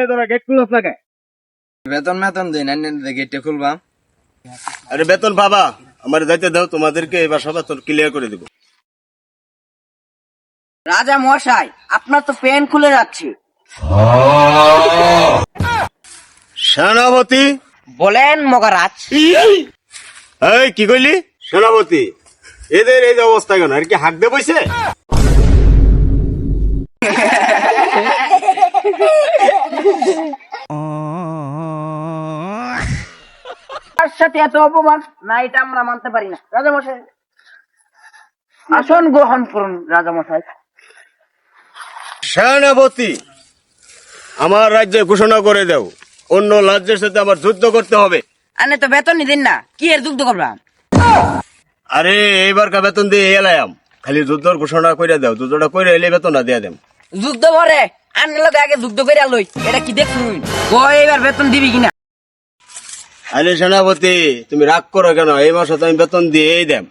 তোরা গেট খুলছ না কে? বেতন দিন গেটে খুলবা। আরে বেতন পাবা, আমার যাইতে দাও, তোমাদেরকে এবার সব বেতন ক্লিয়ার করে দেবো। রাজা মশাই, আপনার তো পেন খুলে যাচ্ছে। সেনাপতি, বলেন মহারাজ। এই কি কইলি? সেনাপতি, এদের এই যে অবস্থা কেন? আর কি হাঁক দে বইছে? তার সাথে এত অপমান না, এটা আমরা মানতে পারি না। রাজা মশাই, আসন গ্রহণ করুন। রাজা মশাই, সেনাপতি, আমার রাজ্যে ঘোষণা করে দাও, অন্য রাজ্যের সাথে আমার যুদ্ধ করতে হবে। আনে তো বেতন দিন না, কি এর যুদ্ধ করলাম? আরে এইবার কা বেতন দিয়ে এলাম, খালি যুদ্ধর ঘোষণা করে দাও, যুদ্ধটা করে এলে বেতন না দিয়ে দেম। যুদ্ধ করে আনে লোক আগে যুদ্ধ করে লই, এটা কি দেখুন? ও এবার বেতন দিবি কিনা? আরে সেনাপতি, তুমি রাগ করো কেন? এই মাসে তো আমি বেতন দিয়েই দেম।